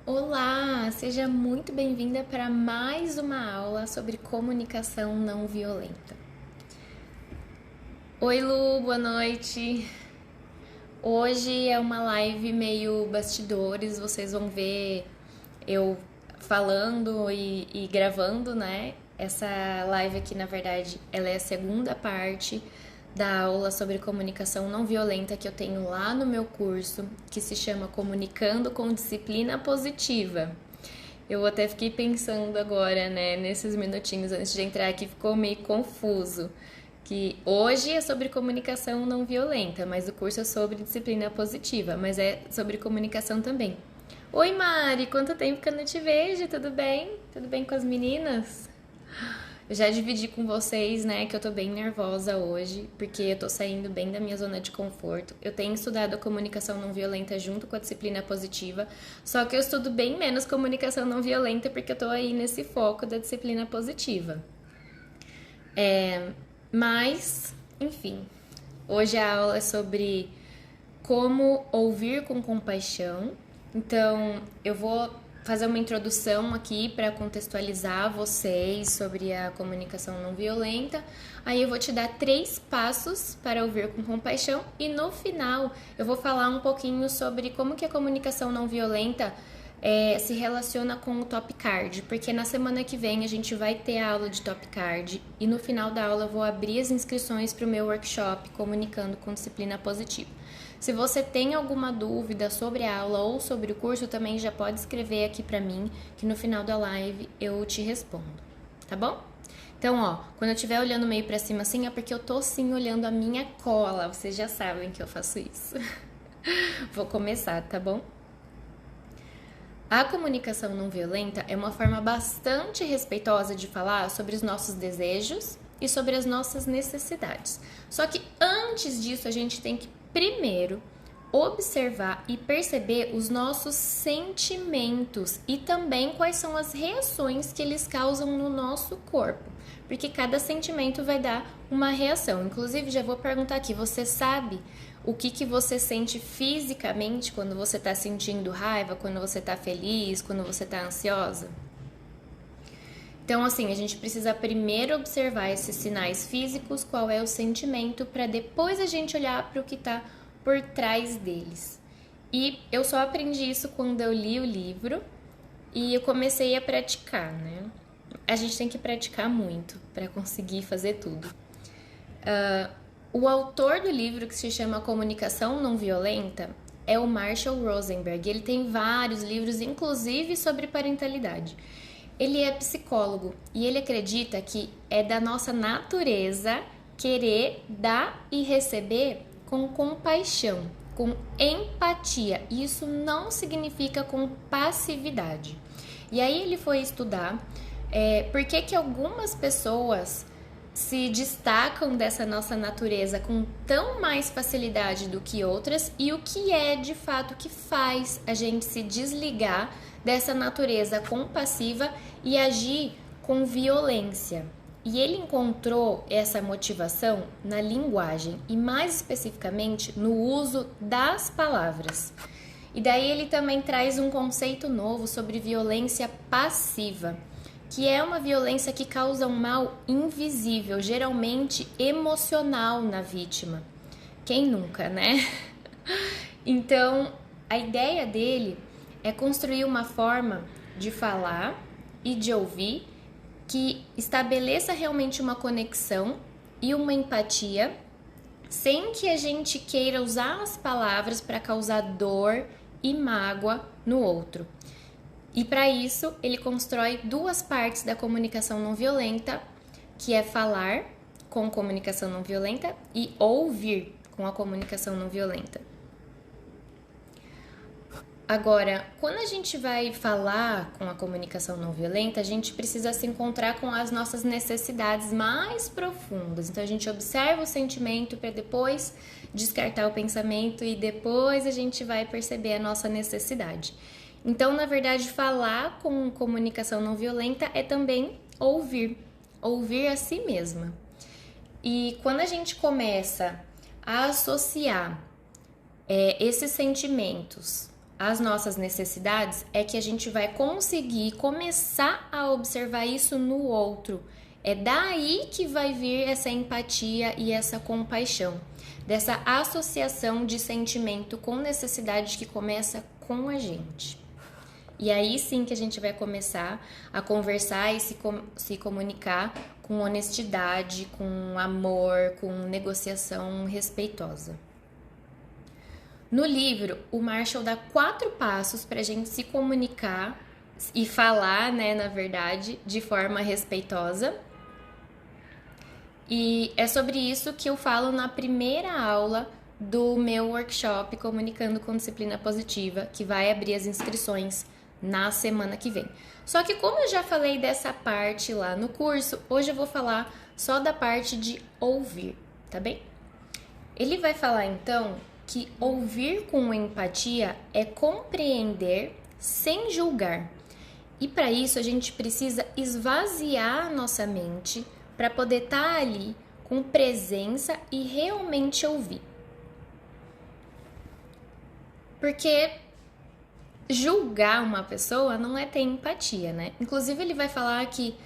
Olá, seja muito bem-vinda para mais uma aula sobre comunicação não violenta. Oi, Lu, boa noite. Hoje é uma live meio bastidores, vocês vão ver eu falando e gravando, né? Essa live aqui, na verdade, ela é a segunda parte da aula sobre comunicação não violenta que eu tenho lá no meu curso, que se chama Comunicando com Disciplina Positiva. Eu até fiquei pensando agora, né, nesses minutinhos antes de entrar aqui, ficou meio confuso. Que hoje é sobre comunicação não violenta, mas o curso é sobre disciplina positiva, mas é sobre comunicação também. Oi, Mari, quanto tempo que eu não te vejo? Tudo bem? Tudo bem com as meninas? Eu já dividi com vocês, né, que eu tô bem nervosa hoje, porque eu tô saindo bem da minha zona de conforto. Eu tenho estudado a comunicação não violenta junto com a disciplina positiva, só que eu estudo bem menos comunicação não violenta porque eu tô aí nesse foco da disciplina positiva. Mas, enfim, hoje a aula é sobre como ouvir com compaixão. Então, eu vou fazer uma introdução aqui para contextualizar vocês sobre a comunicação não violenta. Aí eu vou te dar 3 passos para ouvir com compaixão e no final eu vou falar um pouquinho sobre como que a comunicação não violenta se relaciona com o Top Card, porque na semana que vem a gente vai ter a aula de Top Card e no final da aula eu vou abrir as inscrições para o meu workshop Comunicando com Disciplina Positiva. Se você tem alguma dúvida sobre a aula ou sobre o curso, também já pode escrever aqui para mim, que no final da live eu te respondo, tá bom? Então, ó, quando eu estiver olhando meio para cima assim, é porque eu tô sim olhando a minha cola, vocês já sabem que eu faço isso. Vou começar, tá bom? A comunicação não violenta é uma forma bastante respeitosa de falar sobre os nossos desejos e sobre as nossas necessidades. Só que antes disso, a gente tem que primeiro observar e perceber os nossos sentimentos e também quais são as reações que eles causam no nosso corpo, porque cada sentimento vai dar uma reação. Inclusive, já vou perguntar aqui, você sabe o que você sente fisicamente quando você está sentindo raiva, quando você está feliz, quando você está ansiosa? Então, assim, a gente precisa primeiro observar esses sinais físicos, qual é o sentimento, para depois a gente olhar para o que está por trás deles. E eu só aprendi isso quando eu li o livro e eu comecei a praticar, né? A gente tem que praticar muito para conseguir fazer tudo. O autor do livro, que se chama Comunicação Não Violenta, é o Marshall Rosenberg. Ele tem vários livros, inclusive sobre parentalidade. Ele é psicólogo e ele acredita que é da nossa natureza querer dar e receber com compaixão, com empatia. Isso não significa com passividade. E aí ele foi estudar por que algumas pessoas se destacam dessa nossa natureza com tão mais facilidade do que outras e o que é de fato que faz a gente se desligar dessa natureza compassiva e agir com violência. E ele encontrou essa motivação na linguagem e mais especificamente no uso das palavras. E daí ele também traz um conceito novo sobre violência passiva, que é uma violência que causa um mal invisível, geralmente emocional na vítima. Quem nunca, né? Então, a ideia dele é construir uma forma de falar e de ouvir que estabeleça realmente uma conexão e uma empatia, sem que a gente queira usar as palavras para causar dor e mágoa no outro. E para isso, ele constrói 2 partes da comunicação não violenta, que é falar com comunicação não violenta e ouvir com a comunicação não violenta. Agora, quando a gente vai falar com a comunicação não violenta, a gente precisa se encontrar com as nossas necessidades mais profundas. Então, a gente observa o sentimento para depois descartar o pensamento e depois a gente vai perceber a nossa necessidade. Então, na verdade, falar com comunicação não violenta é também ouvir a si mesma. E quando a gente começa a associar esses sentimentos as nossas necessidades, é que a gente vai conseguir começar a observar isso no outro. É daí que vai vir essa empatia e essa compaixão, dessa associação de sentimento com necessidade que começa com a gente. E aí sim que a gente vai começar a conversar e se comunicar com honestidade, com amor, com negociação respeitosa. No livro, o Marshall dá 4 passos para a gente se comunicar e falar, né, na verdade, de forma respeitosa. E é sobre isso que eu falo na primeira aula do meu workshop Comunicando com Disciplina Positiva, que vai abrir as inscrições na semana que vem. Só que como eu já falei dessa parte lá no curso, hoje eu vou falar só da parte de ouvir, tá bem? Ele vai falar então que ouvir com empatia é compreender sem julgar. E para isso a gente precisa esvaziar a nossa mente para poder estar ali com presença e realmente ouvir. Porque julgar uma pessoa não é ter empatia, né? Inclusive ele vai falar que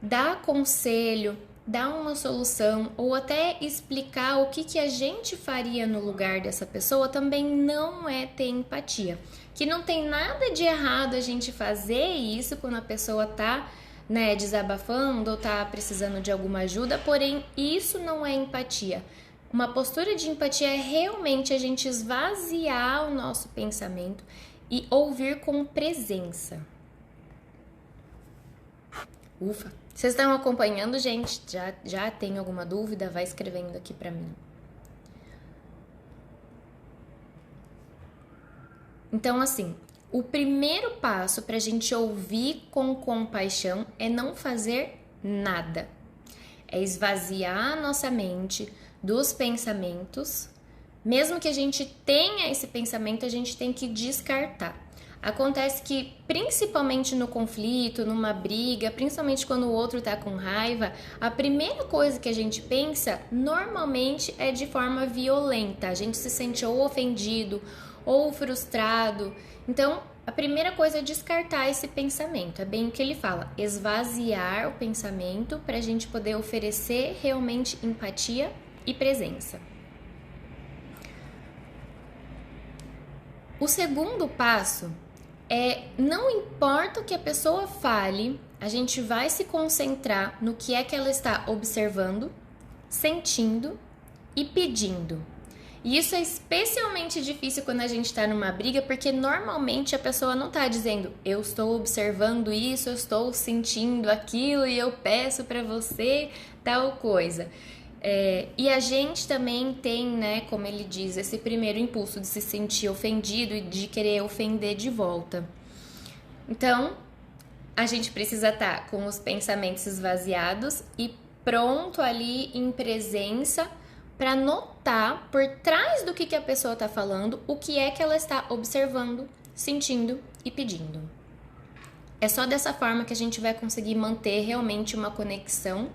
dar conselho, dar uma solução ou até explicar o que a gente faria no lugar dessa pessoa também não é ter empatia. Que não tem nada de errado a gente fazer isso quando a pessoa tá, né, desabafando ou tá precisando de alguma ajuda, porém isso não é empatia. Uma postura de empatia é realmente a gente esvaziar o nosso pensamento e ouvir com presença. Ufa! Vocês estão acompanhando, gente? Já tem alguma dúvida? Vai escrevendo aqui para mim. Então, assim, o primeiro passo para a gente ouvir com compaixão é não fazer nada. É esvaziar a nossa mente dos pensamentos. Mesmo que a gente tenha esse pensamento, a gente tem que descartar. Acontece que, principalmente no conflito, numa briga, principalmente quando o outro tá com raiva, a primeira coisa que a gente pensa, normalmente, é de forma violenta. A gente se sente ou ofendido, ou frustrado. Então, a primeira coisa é descartar esse pensamento. É bem o que ele fala, esvaziar o pensamento para a gente poder oferecer realmente empatia e presença. O segundo passo é, não importa o que a pessoa fale, a gente vai se concentrar no que é que ela está observando, sentindo e pedindo. E isso é especialmente difícil quando a gente está numa briga, porque normalmente a pessoa não está dizendo eu estou observando isso, eu estou sentindo aquilo e eu peço para você tal coisa. E a gente também tem, né, como ele diz, esse primeiro impulso de se sentir ofendido e de querer ofender de volta. Então, a gente precisa estar com os pensamentos esvaziados e pronto ali em presença para notar por trás do que a pessoa está falando, o que é que ela está observando, sentindo e pedindo. É só dessa forma que a gente vai conseguir manter realmente uma conexão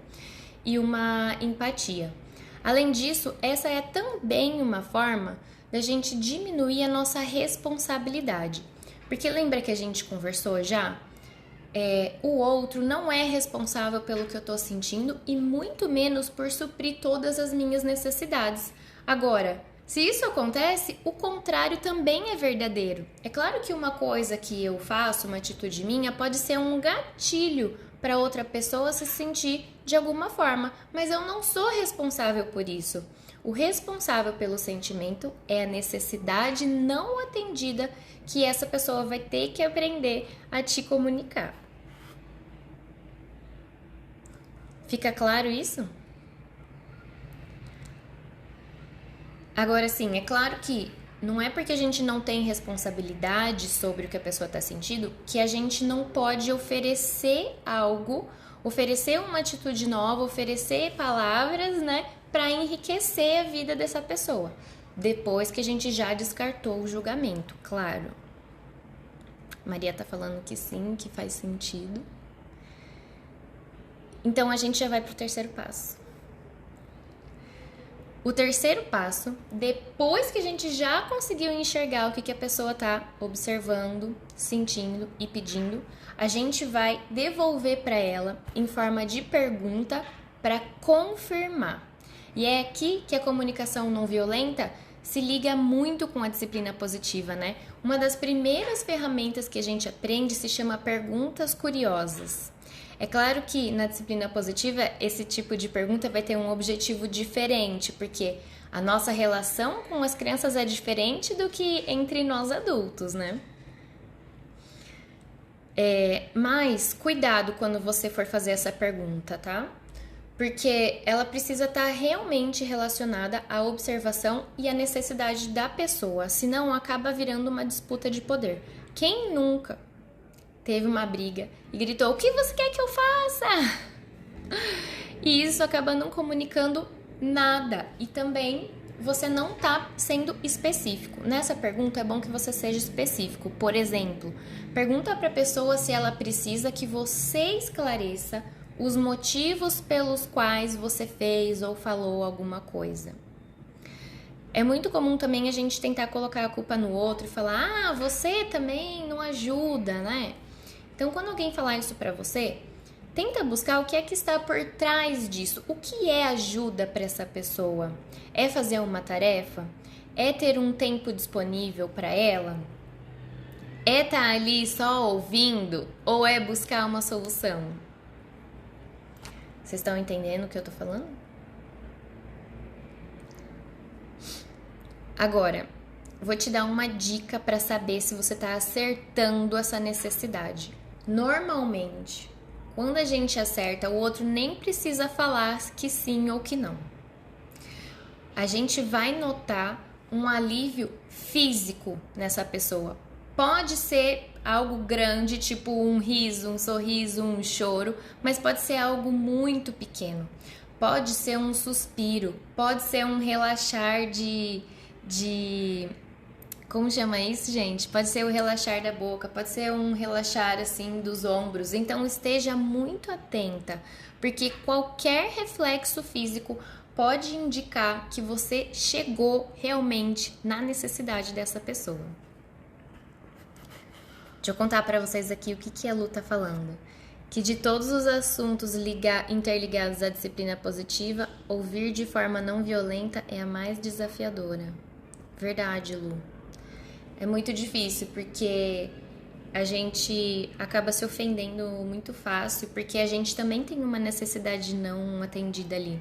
e uma empatia. Além disso, essa é também uma forma da gente diminuir a nossa responsabilidade. Porque lembra que a gente conversou já? O outro não é responsável pelo que eu tô sentindo e muito menos por suprir todas as minhas necessidades. Agora, se isso acontece, o contrário também é verdadeiro. É claro que uma coisa que eu faço, uma atitude minha, pode ser um gatilho para outra pessoa se sentir de alguma forma, mas eu não sou responsável por isso. O responsável pelo sentimento é a necessidade não atendida que essa pessoa vai ter que aprender a te comunicar. Fica claro isso? Agora sim, é claro que não é porque a gente não tem responsabilidade sobre o que a pessoa está sentindo que a gente não pode oferecer algo, oferecer uma atitude nova, oferecer palavras, né, para enriquecer a vida dessa pessoa. Depois que a gente já descartou o julgamento, claro. Maria tá falando que sim, que faz sentido. Então a gente já vai pro terceiro passo. O terceiro passo, depois que a gente já conseguiu enxergar o que a pessoa está observando, sentindo e pedindo, a gente vai devolver para ela em forma de pergunta para confirmar. E é aqui que a comunicação não violenta se liga muito com a disciplina positiva, né? Uma das primeiras ferramentas que a gente aprende se chama perguntas curiosas. É claro que na disciplina positiva esse tipo de pergunta vai ter um objetivo diferente, porque a nossa relação com as crianças é diferente do que entre nós adultos, né? Mas cuidado quando você for fazer essa pergunta, tá? Porque ela precisa estar realmente relacionada à observação e à necessidade da pessoa, senão acaba virando uma disputa de poder. Quem nunca teve uma briga e gritou: "O que você quer que eu faça?" E isso acaba não comunicando nada. E também você não está sendo específico. Nessa pergunta é bom que você seja específico. Por exemplo, pergunta para a pessoa se ela precisa que você esclareça os motivos pelos quais você fez ou falou alguma coisa. É muito comum também a gente tentar colocar a culpa no outro e falar: "Ah, você também não ajuda, né?" Então, quando alguém falar isso pra você, tenta buscar o que é que está por trás disso. O que é ajuda para essa pessoa? É fazer uma tarefa? É ter um tempo disponível para ela? É estar ali só ouvindo? Ou é buscar uma solução? Vocês estão entendendo o que eu tô falando? Agora, vou te dar uma dica para saber se você está acertando essa necessidade. Normalmente, quando a gente acerta, o outro nem precisa falar que sim ou que não. A gente vai notar um alívio físico nessa pessoa. Pode ser algo grande, tipo um riso, um sorriso, um choro, mas pode ser algo muito pequeno. Pode ser um suspiro, pode ser um relaxar de como chama isso, gente? Pode ser o relaxar da boca, pode ser um relaxar assim dos ombros. Então esteja muito atenta, porque qualquer reflexo físico pode indicar que você chegou realmente na necessidade dessa pessoa. Deixa eu contar para vocês aqui o que a Lu tá falando. Que de todos os assuntos interligados à disciplina positiva, ouvir de forma não violenta é a mais desafiadora. Verdade, Lu. É muito difícil, porque a gente acaba se ofendendo muito fácil, porque a gente também tem uma necessidade não atendida ali.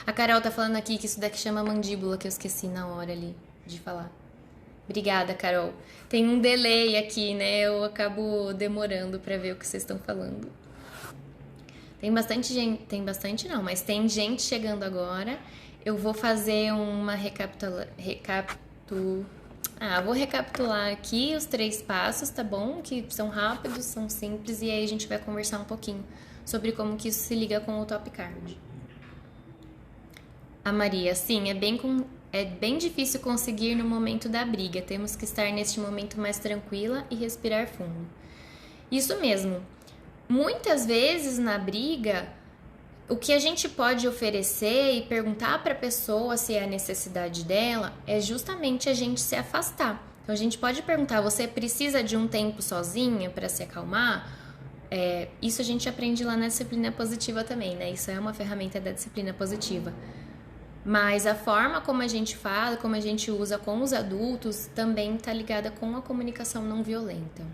A Carol tá falando aqui que isso daqui chama mandíbula, que eu esqueci na hora ali de falar. Obrigada, Carol. Tem um delay aqui, né? Eu acabo demorando pra ver o que vocês estão falando. Tem bastante gente, mas tem gente chegando agora. Eu vou fazer uma vou recapitular aqui os 3 passos, tá bom? Que são rápidos, são simples, e aí a gente vai conversar um pouquinho sobre como que isso se liga com o top card. A Maria, sim, é bem difícil conseguir no momento da briga. Temos que estar neste momento mais tranquila e respirar fundo. Isso mesmo. Muitas vezes na briga, o que a gente pode oferecer e perguntar para a pessoa se é a necessidade dela é justamente a gente se afastar. Então a gente pode perguntar: você precisa de um tempo sozinha para se acalmar? Isso a gente aprende lá na disciplina positiva também, né? Isso é uma ferramenta da disciplina positiva. Mas a forma como a gente fala, como a gente usa com os adultos, também está ligada com a comunicação não violenta.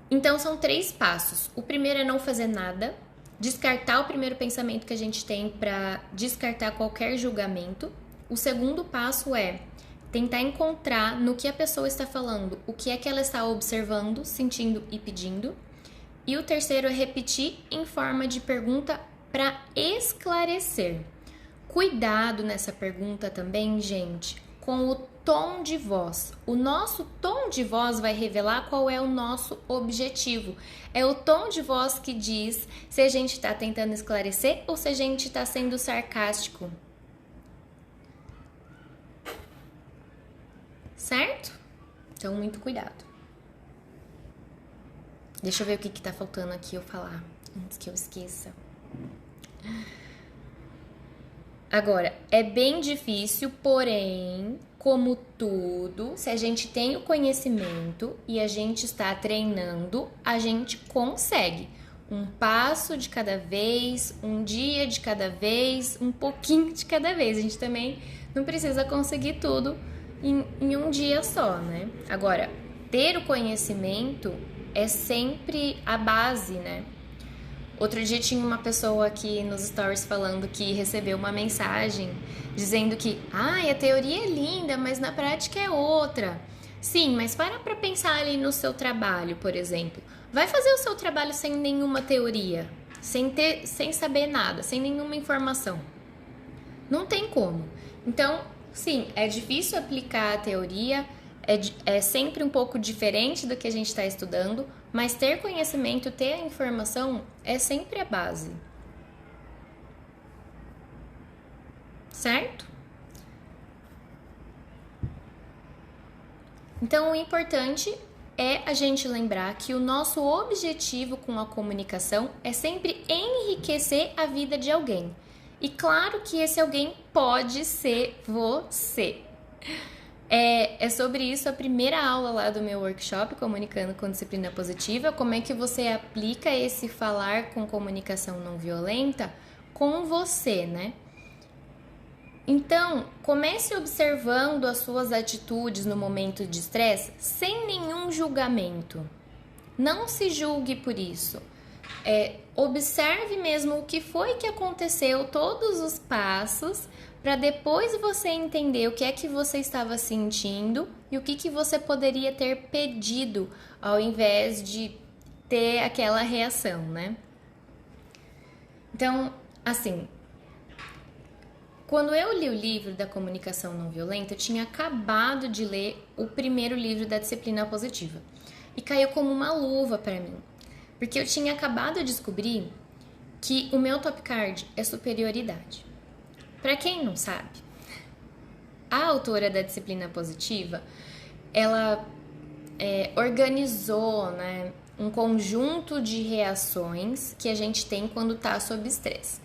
Então, são 3 passos. O primeiro é não fazer nada, descartar o primeiro pensamento que a gente tem para descartar qualquer julgamento. O segundo passo é tentar encontrar no que a pessoa está falando, o que é que ela está observando, sentindo e pedindo. E o terceiro é repetir em forma de pergunta para esclarecer. Cuidado nessa pergunta também, gente, com o tom de voz. O nosso tom de voz vai revelar qual é o nosso objetivo. É o tom de voz que diz se a gente está tentando esclarecer ou se a gente está sendo sarcástico. Certo? Então, muito cuidado. Deixa eu ver o que tá faltando aqui eu falar, antes que eu esqueça. Agora, é bem difícil, porém, como tudo, se a gente tem o conhecimento e a gente está treinando, a gente consegue. Um passo de cada vez, um dia de cada vez, um pouquinho de cada vez. A gente também não precisa conseguir tudo em um dia só, né? Agora, ter o conhecimento é sempre a base, né? Outro dia tinha uma pessoa aqui nos stories falando que recebeu uma mensagem dizendo que a teoria é linda, mas na prática é outra. Sim, mas para pensar ali no seu trabalho, por exemplo. Vai fazer o seu trabalho sem nenhuma teoria, sem saber nada, sem nenhuma informação. Não tem como. Então, sim, é difícil aplicar a teoria, é sempre um pouco diferente do que a gente está estudando, mas ter conhecimento, ter a informação é sempre a base. Certo? Então, o importante é a gente lembrar que o nosso objetivo com a comunicação é sempre enriquecer a vida de alguém. E claro que esse alguém pode ser você. É sobre isso a primeira aula lá do meu workshop, Comunicando com Disciplina Positiva, como é que você aplica esse falar com comunicação não violenta com você, né? Então, comece observando as suas atitudes no momento de estresse sem nenhum julgamento. Não se julgue por isso. Observe mesmo o que foi que aconteceu, todos os passos, para depois você entender o que é que você estava sentindo e o que você poderia ter pedido ao invés de ter aquela reação, né? Então, assim, quando eu li o livro da comunicação não violenta, eu tinha acabado de ler o primeiro livro da disciplina positiva e caiu como uma luva para mim, porque eu tinha acabado de descobrir que o meu top card é superioridade. Para quem não sabe, a autora da disciplina positiva, ela organizou, né, um conjunto de reações que a gente tem quando está sob estresse.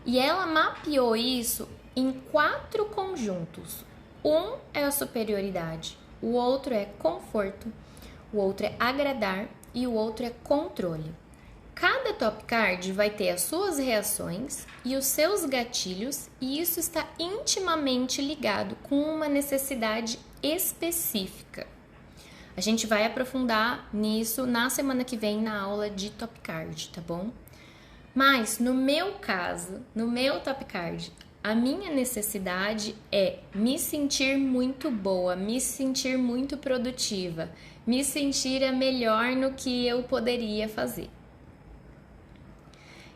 E ela mapeou isso em 4 conjuntos. Um é a superioridade, o outro é conforto, o outro é agradar e o outro é controle. Cada top card vai ter as suas reações e os seus gatilhos, e isso está intimamente ligado com uma necessidade específica. A gente vai aprofundar nisso na semana que vem na aula de top card, tá bom? Mas no meu caso, no meu top card, a minha necessidade é me sentir muito boa, me sentir muito produtiva, me sentir a melhor no que eu poderia fazer.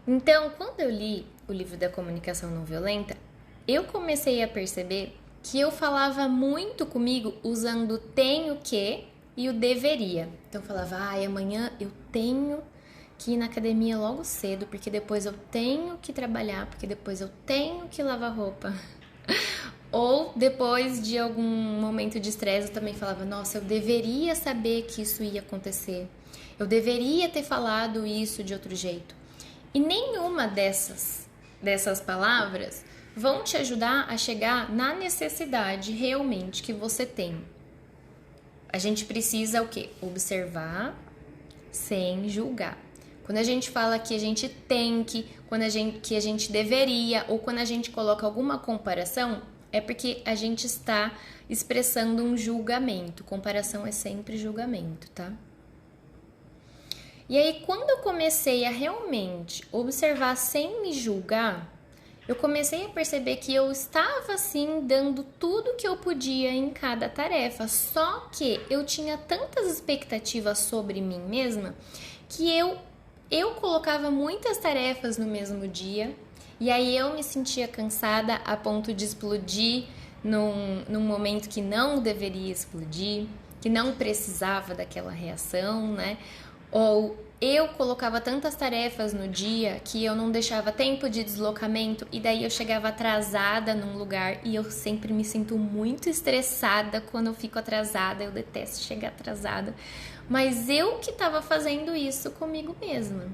Então, quando eu li o livro da comunicação não violenta, eu comecei a perceber que eu falava muito comigo usando tenho que e o deveria. Então, eu falava, amanhã eu tenho que ir na academia logo cedo, porque depois eu tenho que trabalhar, porque depois eu tenho que lavar roupa. Ou depois de algum momento de estresse, eu também falava, nossa, eu deveria saber que isso ia acontecer. Eu deveria ter falado isso de outro jeito. E nenhuma dessas palavras vão te ajudar a chegar na necessidade realmente que você tem. A gente precisa o quê? Observar sem julgar. Quando a gente fala que a gente tem que, que a gente deveria, ou quando a gente coloca alguma comparação, é porque a gente está expressando um julgamento. Comparação é sempre julgamento, tá? E aí, quando eu comecei a realmente observar sem me julgar, eu comecei a perceber que eu estava, sim, dando tudo que eu podia em cada tarefa. Só que eu tinha tantas expectativas sobre mim mesma que eu colocava muitas tarefas no mesmo dia. E aí eu me sentia cansada a ponto de explodir num momento que não deveria explodir, que não precisava daquela reação, né? Ou eu colocava tantas tarefas no dia que eu não deixava tempo de deslocamento e daí eu chegava atrasada num lugar e eu sempre me sinto muito estressada quando eu fico atrasada, eu detesto chegar atrasada, mas eu que estava fazendo isso comigo mesma.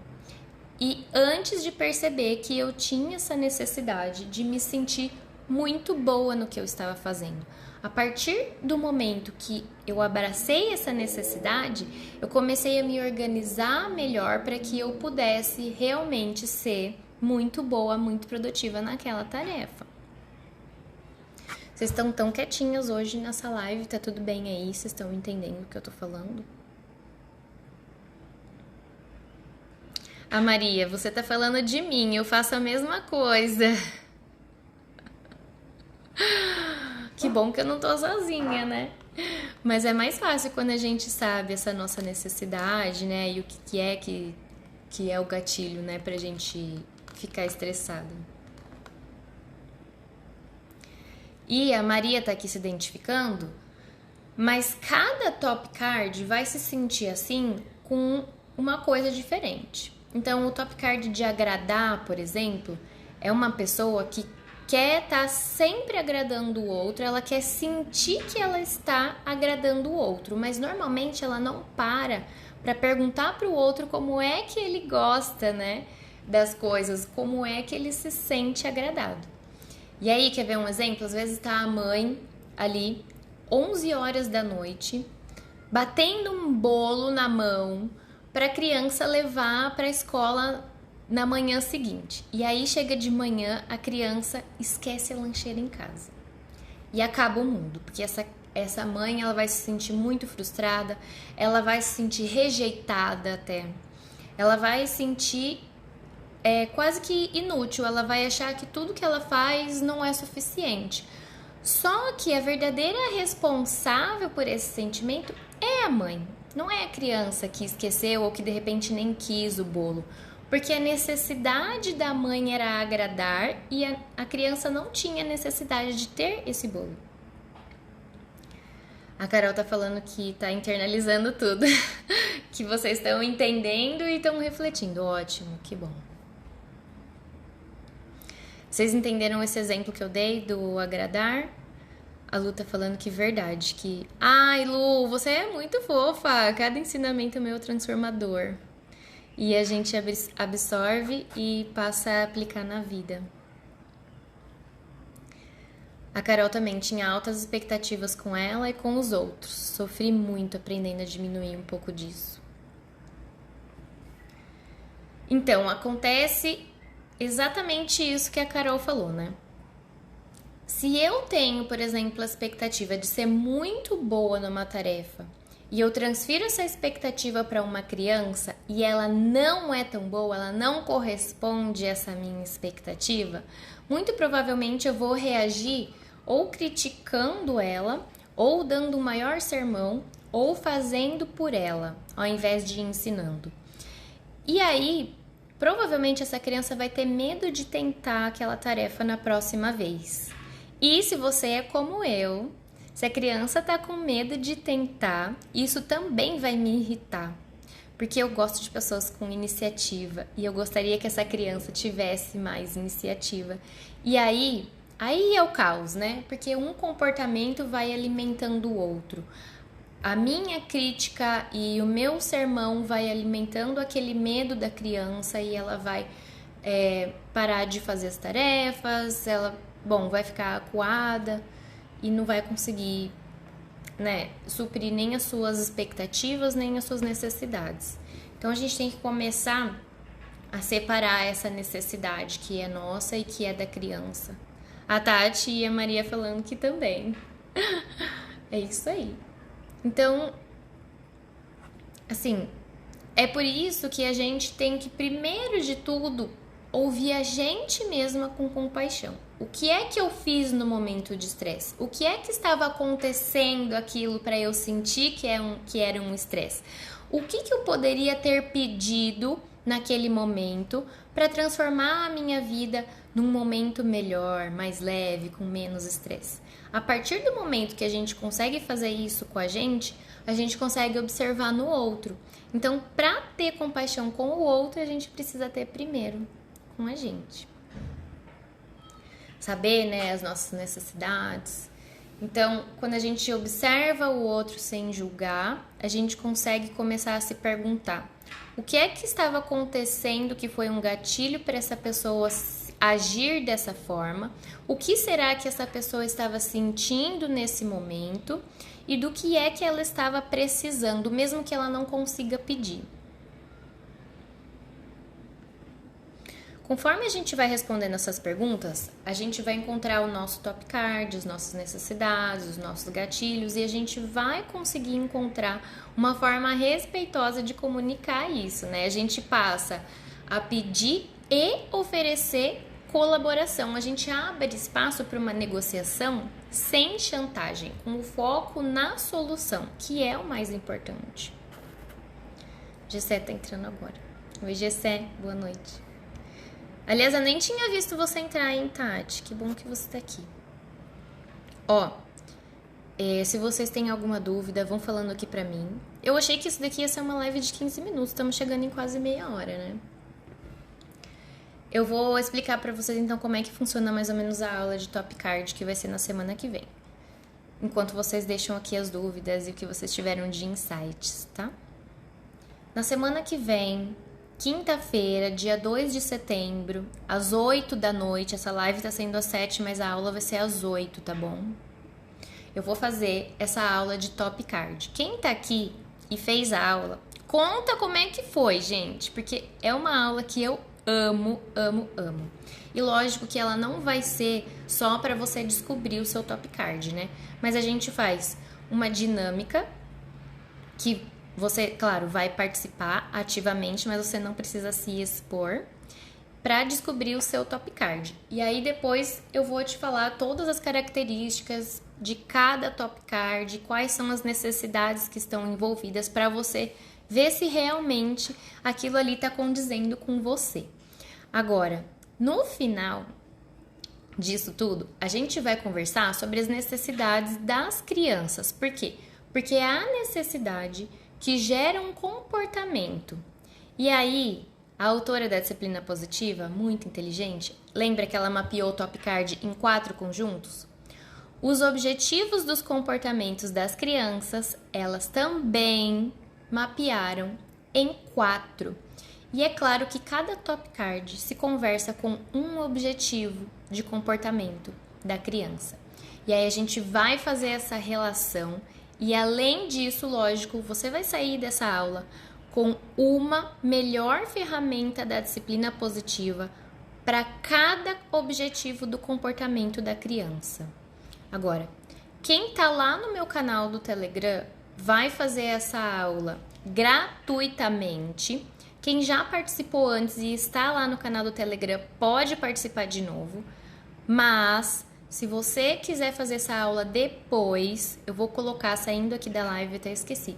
e antes de perceber que eu tinha essa necessidade de me sentir muito boa no que eu estava fazendo. A partir do momento que eu abracei essa necessidade, eu comecei a me organizar melhor para que eu pudesse realmente ser muito boa, muito produtiva naquela tarefa. Vocês estão tão quietinhas hoje nessa live, tá tudo bem aí? Vocês estão entendendo o que eu tô falando? A Maria, você tá falando de mim, eu faço a mesma coisa. Que bom que eu não tô sozinha, né? Mas é mais fácil quando a gente sabe essa nossa necessidade, né? E o que é o gatilho, né? Pra gente ficar estressado. E a Maria tá aqui se identificando, mas cada top card vai se sentir assim com uma coisa diferente. Então, o top card de agradar, por exemplo, é uma pessoa que quer estar sempre agradando o outro, ela quer sentir que ela está agradando o outro, mas normalmente ela não para perguntar para o outro como é que ele gosta, né, das coisas, como é que ele se sente agradado. E aí, quer ver um exemplo? Às vezes tá a mãe ali, 11 horas da noite, batendo um bolo na mão para a criança levar para a escola na manhã seguinte. E aí chega de manhã, a criança esquece a lancheira em casa. E acaba o mundo, porque essa mãe ela vai se sentir muito frustrada, ela vai se sentir rejeitada até. Ela vai sentir quase que inútil, ela vai achar que tudo que ela faz não é suficiente. Só que a verdadeira responsável por esse sentimento é a mãe, não é a criança que esqueceu ou que de repente nem quis o bolo. Porque a necessidade da mãe era agradar e a criança não tinha necessidade de ter esse bolo. A Carol tá falando que tá internalizando tudo, que vocês estão entendendo e estão refletindo. Ótimo, que bom. Vocês entenderam esse exemplo que eu dei do agradar? A Lu tá falando que verdade, que... Ai, Lu, você é muito fofa, cada ensinamento meu é transformador. E a gente absorve e passa a aplicar na vida. A Carol também tinha altas expectativas com ela e com os outros. Sofri muito aprendendo a diminuir um pouco disso. Então, acontece exatamente isso que a Carol falou, né? Se eu tenho, por exemplo, a expectativa de ser muito boa numa tarefa e eu transfiro essa expectativa para uma criança e ela não é tão boa, ela não corresponde a essa minha expectativa, muito provavelmente eu vou reagir ou criticando ela, ou dando um maior sermão, ou fazendo por ela, ao invés de ensinando. E aí, provavelmente essa criança vai ter medo de tentar aquela tarefa na próxima vez. E se você é como eu, se a criança tá com medo de tentar, isso também vai me irritar. Porque eu gosto de pessoas com iniciativa e eu gostaria que essa criança tivesse mais iniciativa. E aí é o caos, né? Porque um comportamento vai alimentando o outro. A minha crítica e o meu sermão vai alimentando aquele medo da criança e ela vai parar de fazer as tarefas, ela, vai ficar acuada e não vai conseguir, né, suprir nem as suas expectativas, nem as suas necessidades. Então, a gente tem que começar a separar essa necessidade que é nossa e que é da criança. A Tati e a Maria falando que também. É isso aí. Então, assim, é por isso que a gente tem que, primeiro de tudo, ouvir a gente mesma com compaixão. O que é que eu fiz no momento de estresse? O que é que estava acontecendo aquilo para eu sentir que era um estresse? O que eu poderia ter pedido naquele momento para transformar a minha vida num momento melhor, mais leve, com menos estresse? A partir do momento que a gente consegue fazer isso com a gente consegue observar no outro. Então, para ter compaixão com o outro, a gente precisa ter primeiro com a gente. Saber, né, as nossas necessidades. Então, quando a gente observa o outro sem julgar, a gente consegue começar a se perguntar: O que é que estava acontecendo que foi um gatilho para essa pessoa agir dessa forma? O que será que essa pessoa estava sentindo nesse momento? E do que é que ela estava precisando, mesmo que ela não consiga pedir? Conforme a gente vai respondendo essas perguntas, a gente vai encontrar o nosso top card, as nossas necessidades, os nossos gatilhos, e a gente vai conseguir encontrar uma forma respeitosa de comunicar isso, né? A gente passa a pedir e oferecer colaboração. A gente abre espaço para uma negociação sem chantagem, com o foco na solução, que é o mais importante. Gessé tá entrando agora. Oi, Gessé, boa noite. Aliás, eu nem tinha visto você entrar, hein, Tati? Que bom que você tá aqui. Ó, se vocês têm alguma dúvida, vão falando aqui pra mim. Eu achei que isso daqui ia ser uma live de 15 minutos, estamos chegando em quase meia hora, né? Eu vou explicar pra vocês, então, como é que funciona mais ou menos a aula de Top Card, que vai ser na semana que vem. Enquanto vocês deixam aqui as dúvidas e o que vocês tiveram de insights, tá? Na semana que vem, quinta-feira, dia 2 de setembro, às 8 da noite, essa live tá sendo às 7, mas a aula vai ser às 8, tá bom? Eu vou fazer essa aula de Top Card. Quem tá aqui e fez a aula, conta como é que foi, gente, porque é uma aula que eu amo, amo, amo. E lógico que ela não vai ser só para você descobrir o seu Top Card, né? Mas a gente faz uma dinâmica que você, claro, vai participar ativamente, mas você não precisa se expor para descobrir o seu Top Card. E aí depois eu vou te falar todas as características de cada Top Card, quais são as necessidades que estão envolvidas para você ver se realmente aquilo ali está condizendo com você. Agora, no final disso tudo, a gente vai conversar sobre as necessidades das crianças. Por quê? Porque é a necessidade que gera um comportamento. E aí, a autora da disciplina positiva, muito inteligente, lembra que ela mapeou o Top Card em 4 conjuntos? Os objetivos dos comportamentos das crianças, elas também mapearam em 4. E é claro que cada Top Card se conversa com um objetivo de comportamento da criança. E aí a gente vai fazer essa relação. E além disso, lógico, você vai sair dessa aula com uma melhor ferramenta da disciplina positiva para cada objetivo do comportamento da criança. Agora, quem tá lá no meu canal do Telegram vai fazer essa aula gratuitamente. Quem já participou antes e está lá no canal do Telegram pode participar de novo, mas se você quiser fazer essa aula depois, eu vou colocar, saindo aqui da live, até esqueci.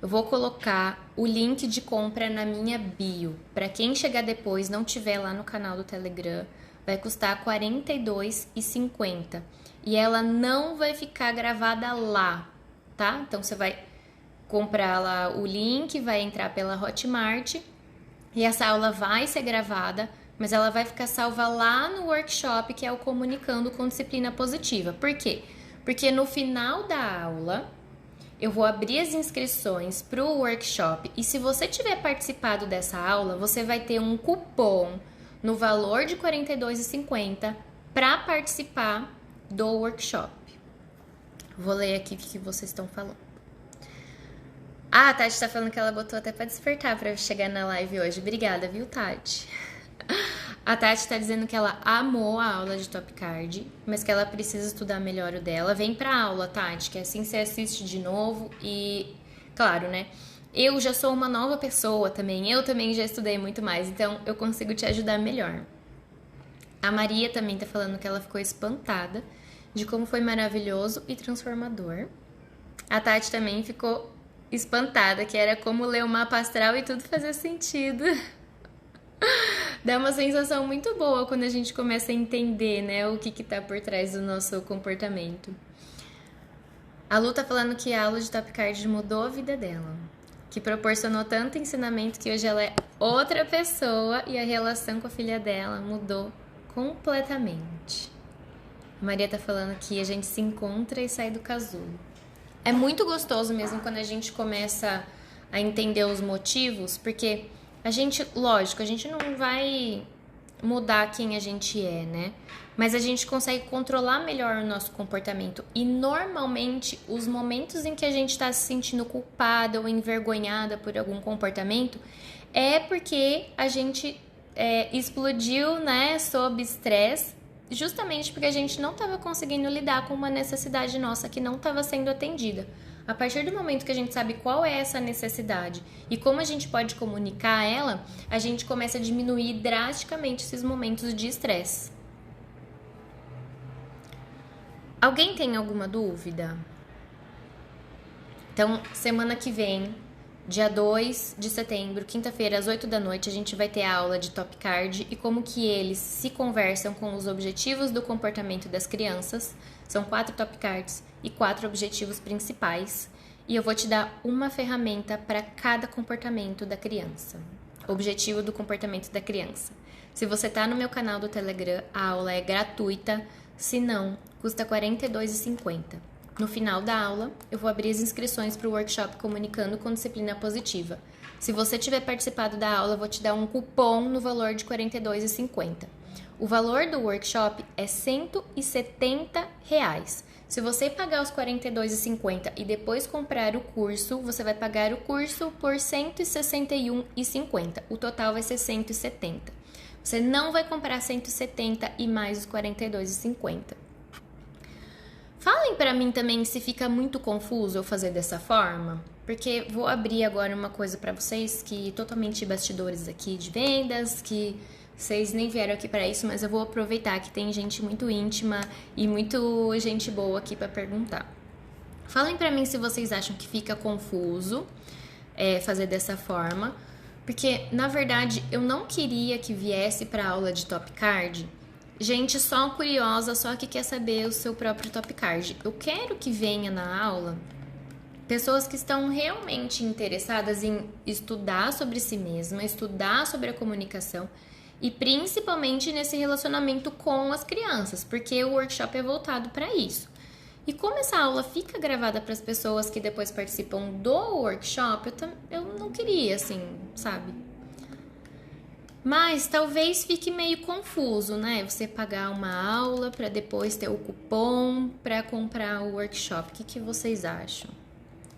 Eu vou colocar o link de compra na minha bio. Para quem chegar depois, não tiver lá no canal do Telegram, vai custar R$ 42,50. E ela não vai ficar gravada lá, tá? Então, você vai comprar lá o link, vai entrar pela Hotmart e essa aula vai ser gravada, mas ela vai ficar salva lá no workshop, que é o Comunicando com Disciplina Positiva. Por quê? Porque no final da aula, eu vou abrir as inscrições para o workshop e se você tiver participado dessa aula, você vai ter um cupom no valor de R$ 42,50 para participar do workshop. Vou ler aqui o que vocês estão falando. Ah, a Tati tá falando que ela botou até pra despertar pra chegar na live hoje. Obrigada, viu, Tati? A Tati tá dizendo que ela amou a aula de Top Card, mas que ela precisa estudar melhor o dela. Vem pra aula, Tati, que assim você assiste de novo e, claro, né? Eu já sou uma nova pessoa também, eu também já estudei muito mais, então eu consigo te ajudar melhor. A Maria também tá falando que ela ficou espantada de como foi maravilhoso e transformador. A Tati também ficou espantada, que era como ler o mapa astral e tudo fazia sentido. Dá uma sensação muito boa quando a gente começa a entender, né, o que tá por trás do nosso comportamento. A Lu tá falando que a aula de Top Card mudou a vida dela, que proporcionou tanto ensinamento que hoje ela é outra pessoa e a relação com a filha dela mudou completamente. A Maria tá falando que a gente se encontra e sai do casulo. É muito gostoso mesmo quando a gente começa a entender os motivos, porque a gente, lógico, a gente não vai mudar quem a gente é, né? Mas a gente consegue controlar melhor o nosso comportamento. E normalmente, os momentos em que a gente está se sentindo culpada ou envergonhada por algum comportamento é porque a gente explodiu, né, sob estresse, justamente porque a gente não estava conseguindo lidar com uma necessidade nossa que não estava sendo atendida. A partir do momento que a gente sabe qual é essa necessidade e como a gente pode comunicar ela, a gente começa a diminuir drasticamente esses momentos de estresse. Alguém tem alguma dúvida? Então, semana que vem, dia 2 de setembro, quinta-feira, às 8 da noite, a gente vai ter a aula de Top Card e como que eles se conversam com os objetivos do comportamento das crianças. São 4 Top Cards e 4 objetivos principais. E eu vou te dar uma ferramenta para cada comportamento da criança. Objetivo do comportamento da criança. Se você está no meu canal do Telegram, a aula é gratuita. Se não, custa R$ 42,50. No final da aula, eu vou abrir as inscrições para o workshop Comunicando com Disciplina Positiva. Se você tiver participado da aula, eu vou te dar um cupom no valor de R$ 42,50. O valor do workshop é R$ 170. Se você pagar os R$ 42,50 e depois comprar o curso, você vai pagar o curso por R$ 161,50. O total vai ser R$ 170. Você não vai comprar 170 e mais os R$ 42,50. Falem pra mim também se fica muito confuso eu fazer dessa forma, porque vou abrir agora uma coisa pra vocês que totalmente bastidores aqui de vendas, que vocês nem vieram aqui pra isso, mas eu vou aproveitar que tem gente muito íntima e muito gente boa aqui pra perguntar. Falem pra mim se vocês acham que fica confuso fazer dessa forma, porque na verdade eu não queria que viesse pra aula de Top Card gente só curiosa, só que quer saber o seu próprio Top Card. Eu quero que venha na aula pessoas que estão realmente interessadas em estudar sobre si mesma, estudar sobre a comunicação e principalmente nesse relacionamento com as crianças, porque o workshop é voltado para isso. E como essa aula fica gravada para as pessoas que depois participam do workshop, eu não queria, assim, sabe? Mas talvez fique meio confuso, né? Você pagar uma aula para depois ter o cupom para comprar o workshop. O que vocês acham?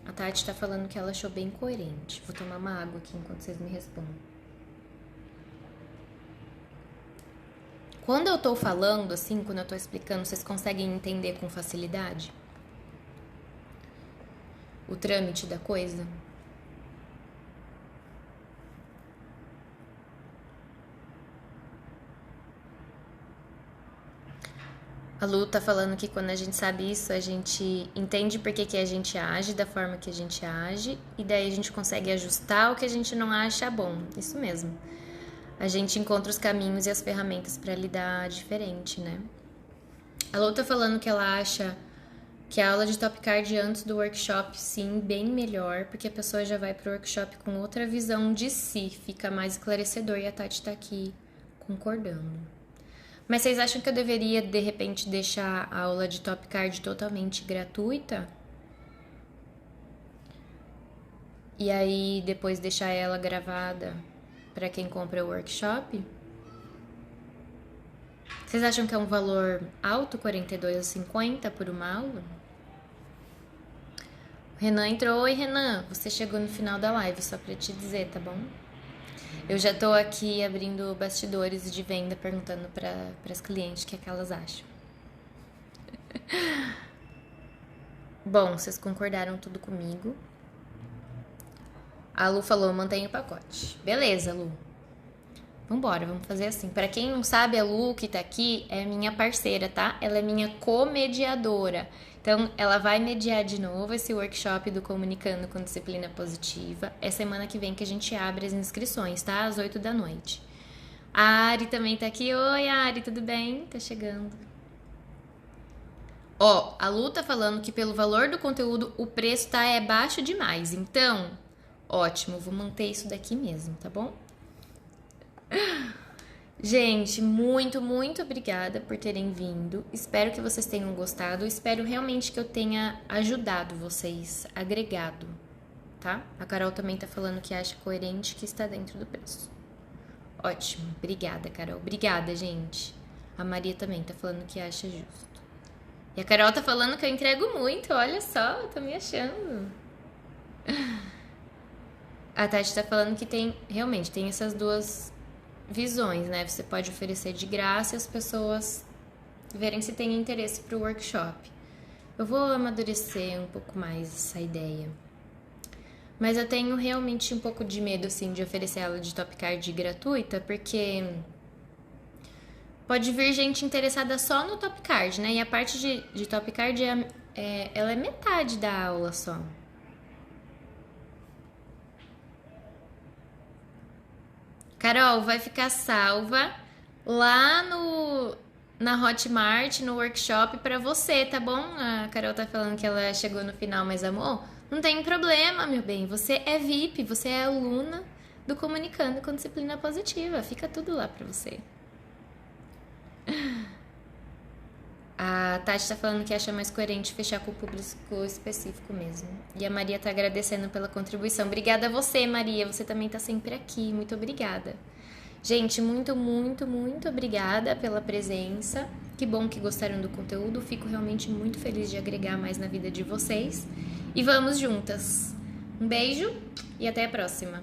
A Tati tá falando que ela achou bem coerente. Vou tomar uma água aqui enquanto vocês me respondem. Quando eu tô falando, assim, quando eu tô explicando, vocês conseguem entender com facilidade o trâmite da coisa? A Lu tá falando que quando a gente sabe isso, a gente entende por que a gente age da forma que a gente age e daí a gente consegue ajustar o que a gente não acha bom. Isso mesmo. A gente encontra os caminhos e as ferramentas para lidar diferente, né? A Lu tá falando que ela acha que a aula de Top Card antes do workshop, sim, bem melhor, porque a pessoa já vai pro workshop com outra visão de si, fica mais esclarecedor e a Tati tá aqui concordando. Mas vocês acham que eu deveria, de repente, deixar a aula de Top Card totalmente gratuita? E aí, depois deixar ela gravada para quem compra o workshop? Vocês acham que é um valor alto, R$ 42,50 por uma aula? O Renan entrou. Oi, Renan, você chegou no final da live, só para te dizer, tá bom? Eu já tô aqui abrindo bastidores de venda, perguntando para as clientes o que é que elas acham. Bom, vocês concordaram tudo comigo. A Lu falou, mantenha o pacote. Beleza, Lu. Vambora, vamos fazer assim. Para quem não sabe, a Lu que tá aqui é minha parceira, tá? Ela é minha comediadora. Então, ela vai mediar de novo esse workshop do Comunicando com Disciplina Positiva. É semana que vem que a gente abre as inscrições, tá? Às 8 da noite. A Ari também tá aqui. Oi, Ari, tudo bem? Tá chegando. Ó, a Lu tá falando que pelo valor do conteúdo o preço tá baixo demais. Então, ótimo, vou manter isso daqui mesmo, tá bom? Gente, muito, muito obrigada por terem vindo. Espero que vocês tenham gostado. Espero realmente que eu tenha ajudado vocês, agregado. tá? A Carol também tá falando que acha coerente, que está dentro do preço. Ótimo, obrigada, Carol. Obrigada, gente. A Maria também tá falando que acha justo. E a Carol tá falando que eu entrego muito, olha só, eu tô me achando. A Tati tá falando que realmente tem essas duas visões, né? Você pode oferecer de graça e as pessoas verem se tem interesse pro workshop. Eu vou amadurecer um pouco mais essa ideia. Mas eu tenho realmente um pouco de medo, assim, de oferecer aula de Top Card gratuita, porque pode vir gente interessada só no Top Card, né? E a parte de Top Card, ela é metade da aula só. Carol, vai ficar salva lá na Hotmart, no workshop pra você, tá bom? A Carol tá falando que ela chegou no final, mas amor, não tem problema, meu bem. Você é VIP, você é aluna do Comunicando com Disciplina Positiva. Fica tudo lá pra você. A Tati tá falando que acha mais coerente fechar com o público específico mesmo. E a Maria tá agradecendo pela contribuição. Obrigada a você, Maria. Você também tá sempre aqui. Muito obrigada. Gente, muito, muito, muito obrigada pela presença. Que bom que gostaram do conteúdo. Fico realmente muito feliz de agregar mais na vida de vocês. E vamos juntas. Um beijo e até a próxima.